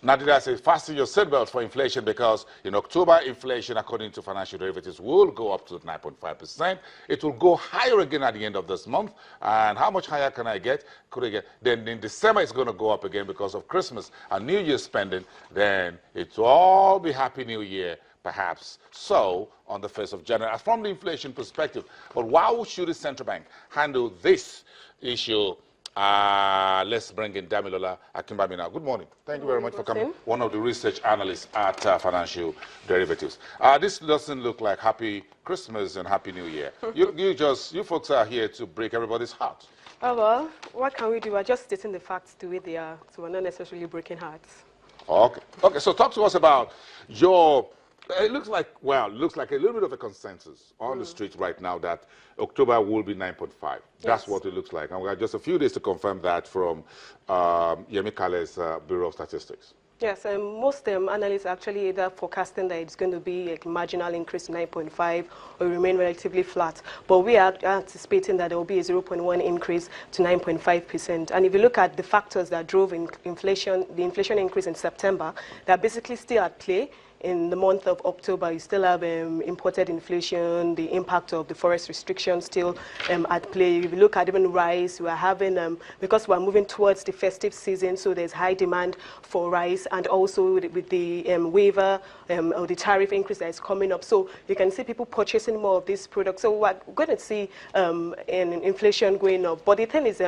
Nadira says, fasten your seatbelts for inflation because in October, inflation, according to financial derivatives, will go up to 9.5%. It will go higher again at the end of this month. And how much higher can I get? Could I get? Then in December, it's going to go up again because of Christmas and New Year spending. Then it will all be Happy New Year, perhaps so, on the 1st of January, from the inflation perspective. But how should the central bank handle this issue? Let's bring in Damilola Akimbami now. Good morning. Thank you very much for coming. One of the research analysts at Financial Derivatives. This doesn't look like Happy Christmas and Happy New Year. You folks are here to break everybody's heart. Oh, well, what can we do? We're just stating the facts the way they are, so we're not necessarily breaking hearts. Okay. Okay, so talk to us about your... It looks like a little bit of a consensus on the street right now that October will be 9.5. Yes. That's what it looks like. And we have just a few days to confirm that from Yemi Kale's Bureau of Statistics. Yes, most analysts are actually either forecasting that it's going to be a marginal increase to 9.5 or remain relatively flat. But we are anticipating that there will be a 0.1 increase to 9.5%. And if you look at the factors that drove the inflation increase in September, they're basically still at play. In the month of October, you still have imported inflation, the impact of the forest restrictions still at play. If you look at even rice, we are having, because we're moving towards the festive season, so there's high demand for rice, and also with the waiver or the tariff increase that is coming up. So you can see people purchasing more of these products. So we're going to see inflation going up. But the thing is,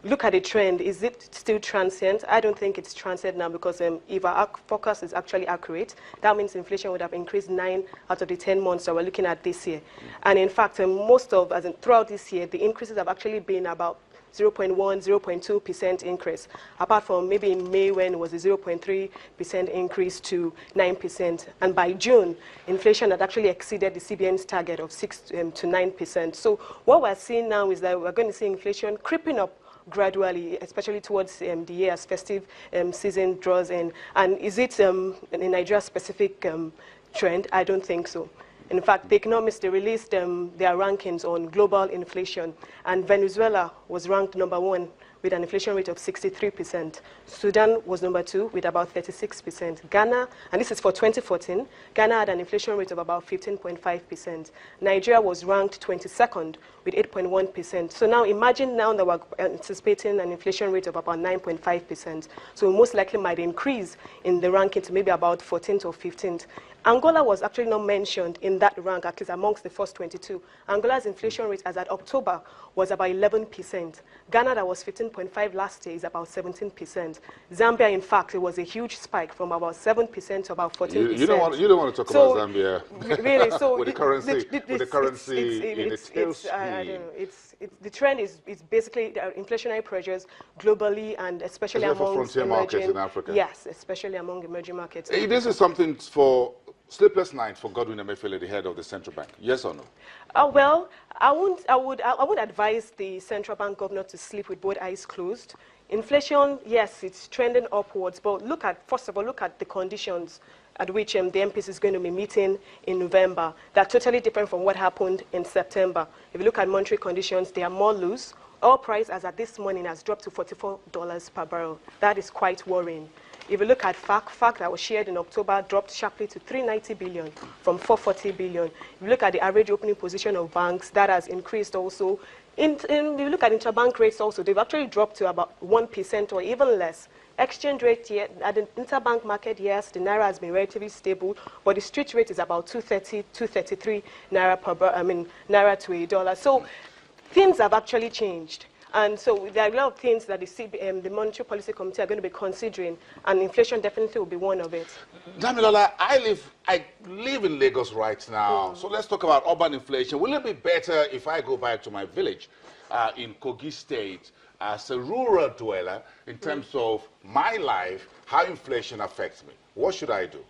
look at the trend. Is it still transient? I don't think it's transient now because if our forecast is actually accurate, that means inflation would have increased 9 out of the 10 months that we're looking at this year. And in fact, throughout this year, the increases have actually been about 0.1, 0.2% increase, apart from maybe in May when it was a 0.3% increase to 9%. And by June, inflation had actually exceeded the CBN's target of 6 to 9%. So what we're seeing now is that we're going to see inflation creeping up gradually, especially towards the year as festive season draws in. And is it a Nigeria-specific trend? I don't think so. In fact, the economists, they released their rankings on global inflation, and Venezuela was ranked #1 with an inflation rate of 63%. Sudan was #2 with about 36%. Ghana, and this is for 2014, Ghana had an inflation rate of about 15.5%. Nigeria was ranked 22nd with 8.1%. So now imagine now that we're anticipating an inflation rate of about 9.5%. So most likely might increase in the ranking to maybe about 14th or 15th. Angola was actually not mentioned in that rank, at least amongst the first 22. Angola's inflation rate as at October was about 11%. Ghana, that was 15.5 last year, is about 17%. Zambia, in fact, it was a huge spike from about 7% to about 14%. You don't want to talk about Zambia. Really, so with the currency in its tailspin. The trend is basically the inflationary pressures globally and especially among frontier markets in Africa. Yes, especially among emerging markets. This is something for sleepless night for Godwin Emefiele, the head of the central bank. Yes or no? Well, I would advise the central bank governor to sleep with both eyes closed. Inflation, yes, it's trending upwards, but first of all, look at the conditions at which the MPs is going to be meeting in November. They're totally different from what happened in September. If you look at monetary conditions, they are more loose. Oil price, as at this morning, has dropped to $44 per barrel. That is quite worrying. If you look at FAC that was shared in October dropped sharply to 390 billion from 440 billion. If you look at the average opening position of banks, that has increased also. If you look at interbank rates also, they've actually dropped to about 1% or even less. Exchange rate at the interbank market, yes, the naira has been relatively stable, but the street rate is about 230, 233 naira naira to $1. So things have actually changed. And so there are a lot of things that the Monetary Policy Committee are going to be considering, and inflation definitely will be one of it. Damilola, I live in Lagos right now, so let's talk about urban inflation. Will it be better if I go back to my village in Kogi State as a rural dweller in terms of my life, how inflation affects me? What should I do?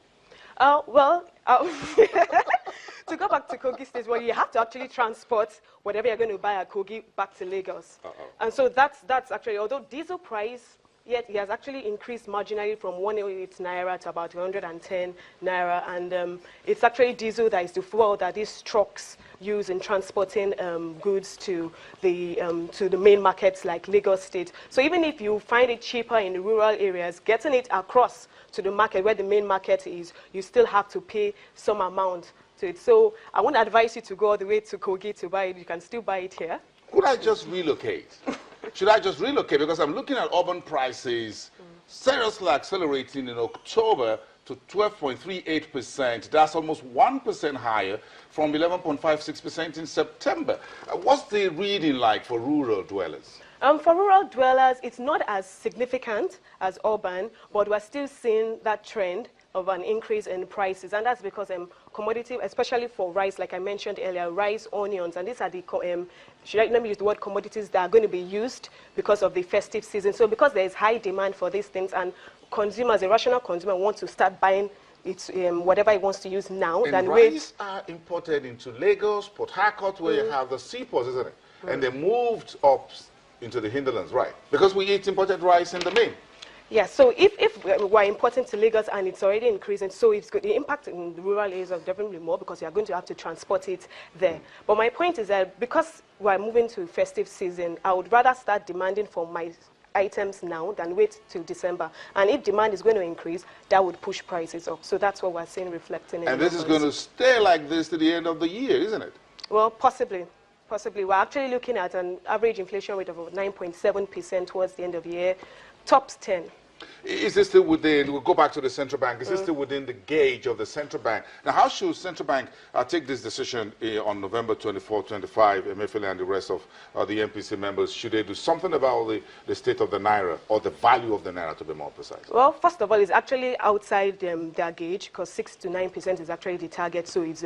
To go back to Kogi State, well, you have to actually transport whatever you're going to buy at Kogi back to Lagos. And so that's actually, although diesel price Yet it has actually increased marginally from 108 naira to about 110 naira, and it's actually diesel that is the fuel that these trucks use in transporting goods to the main markets like Lagos State. So even if you find it cheaper in the rural areas, getting it across to the market where the main market is, you still have to pay some amount to it. So I won't advise you to go all the way to Kogi to buy it. You can still buy it here. Could I just relocate? Should I just relocate? Because I'm looking at urban prices seriously accelerating in October to 12.38%. That's almost 1% higher from 11.56% in September. What's the reading like for rural dwellers? For rural dwellers, it's not as significant as urban, but we're still seeing that trend of an increase in prices, and that's because commodity, especially for rice, like I mentioned earlier, rice, onions, and these are the, let me use the word commodities that are going to be used because of the festive season. So because there is high demand for these things, and consumers, a rational consumer, wants to start buying it, whatever he wants to use now. And rice are imported into Lagos, Port Harcourt, where you have the seaports, isn't it? And they moved up into the hinterlands, right? Because we eat imported rice in the main. Yes, so if we're importing to Lagos and it's already increasing, so it's good. The impact in the rural areas is definitely more because you're going to have to transport it there. But my point is that because we're moving to festive season, I would rather start demanding for my items now than wait till December. And if demand is going to increase, that would push prices up. So that's what we're seeing reflecting in And this is going to stay like this to the end of the year, isn't it? Well, possibly. Possibly. We're actually looking at an average inflation rate of 9.7% towards the end of the year. Tops 10. Is this still within, we'll go back to the central bank, is this still within the gauge of the central bank? Now, how should central bank take this decision on November 24, 25, Emefiele and the rest of the MPC members? Should they do something about the state of the Naira, or the value of the Naira, to be more precise? Well, first of all, it's actually outside their gauge, because 6 to 9% is actually the target, so it's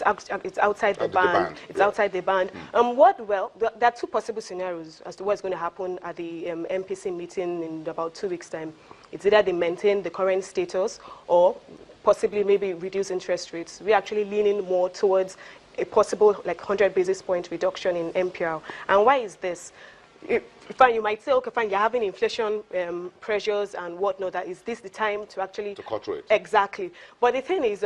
outside the band. It's outside the band. Well, there are two possible scenarios as to what's going to happen at the MPC meeting in about 2 weeks' time. It's either they maintain the current status or possibly maybe reduce interest rates. We're actually leaning more towards a possible like 100 basis point reduction in MPR. And why is this? Fine, you might say, okay, fine, you're having inflation pressures and whatnot. That is this the time to actually to cut rates? Exactly. But the thing is,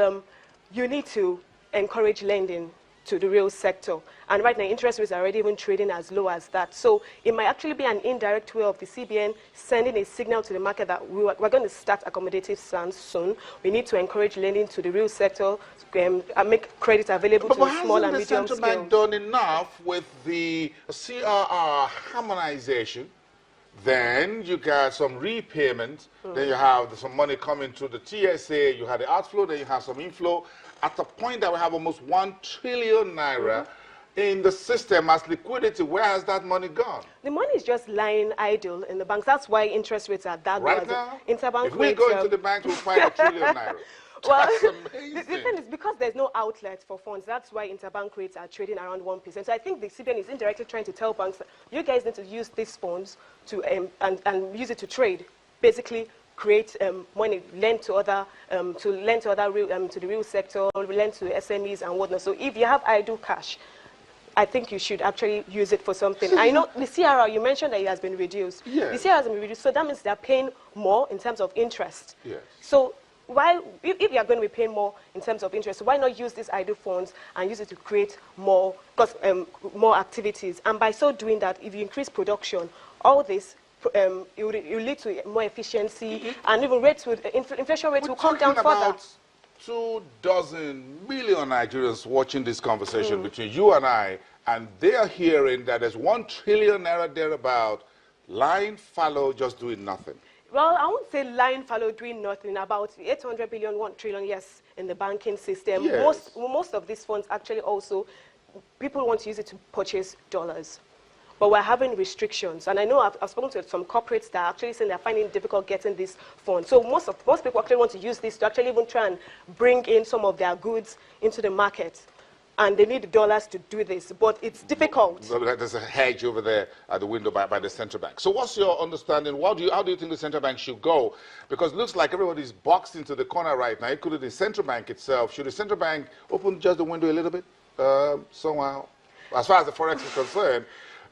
you need to encourage lending to the real sector. And right now, interest rates are already even trading as low as that. So it might actually be an indirect way of the CBN sending a signal to the market that we're going to start accommodative stance soon. We need to encourage lending to the real sector and make credit available to small and medium scale. But hasn't the central bank done enough with the CRR harmonization? Then you got some repayment, then you have some money coming to the TSA, you have the outflow, then you have some inflow. At the point that we have almost 1 trillion naira in the system as liquidity, where has that money gone? The money is just lying idle in the banks. That's why interest rates are that low. Right now, interbank if we go into the bank, we'll find 1 trillion naira. Well, that's amazing. The thing is, because there's no outlet for funds, that's why interbank rates are trading around 1%. So I think the CBN is indirectly trying to tell banks that you guys need to use these funds to and use it to trade, basically create money, lend to other to the real sector, lend to SMEs and whatnot. So if you have idle cash, I think you should actually use it for something. I know the CRR, you mentioned that it has been reduced. Yes. The CRR has been reduced, so that means they're paying more in terms of interest. Yes. So why, if you are going to be paying more in terms of interest, why not use these idle funds and use it to create more activities? And by so doing that, if you increase production, all this it will lead to more efficiency, and even inflation rates will come down further. 24 million Nigerians watching this conversation between you and they are hearing that there's 1 trillion naira thereabout lying fallow, just doing nothing. Well, I won't say lying fallow, doing nothing. About 800 billion, 1 trillion, yes, in the banking system. Yes. Most of these funds actually also, people want to use it to purchase dollars. But we're having restrictions. And I know I've spoken to some corporates that are actually saying they're finding it difficult getting this fund. So most people actually want to use this to actually even try and bring in some of their goods into the market. And they need dollars to do this, but it's difficult. There's a hedge over there at the window by the central bank. So what's your understanding? How do you think the central bank should go? Because it looks like everybody's boxed into the corner right now. It could be the central bank itself. Should the central bank open just the window a little bit somehow? As far as the forex is concerned,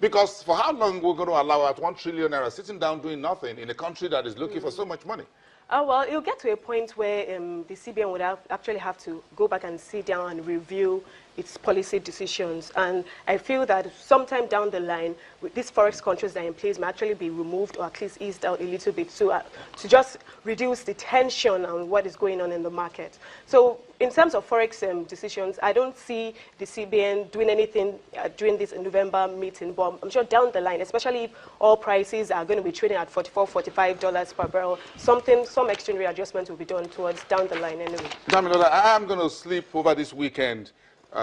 Because for how long we're going to allow out 1 trillion naira sitting down doing nothing in a country that is looking for so much money? Well, it'll get to a point where the CBN would actually have to go back and sit down and review its policy decisions. And I feel that sometime down the line, with these forex controls that are in place may actually be removed or at least eased out a little bit to just reduce the tension on what is going on in the market. So in terms of forex decisions, I don't see the CBN doing anything during this November meeting, but I'm sure down the line, especially if oil prices are going to be trading at $44, $45 per barrel, some exchange rate adjustment will be done towards down the line anyway. Damilola, I'm going to sleep over this weekend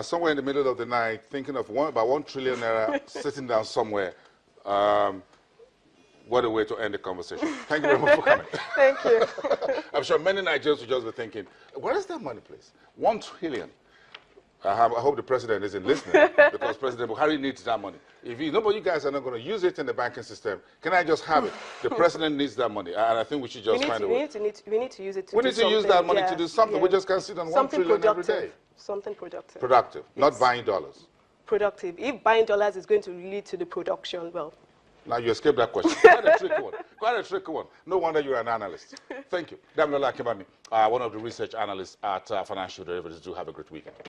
somewhere in the middle of the night, thinking of about 1 trillion naira sitting down somewhere. What a way to end the conversation. Thank you very much for coming. Thank you. I'm sure many Nigerians will just be thinking, where is that money, please? 1 trillion. I hope the president isn't listening, because President Buhari needs that money. If you guys are not going to use it in the banking system, can I just have it? The president needs that money, and I think we should just find a way. We need to use it to We need to use that money to do something. Yeah. We just can't sit on 1 trillion every day. Something productive. Productive, yes. Not buying dollars. Productive. If buying dollars is going to lead to the production, well. Now you escaped that question. Quite a tricky one. Quite a tricky one. No wonder you're an analyst. Thank you. Damilola Kimani, one of the research analysts at Financial Derivatives. Do have a great weekend.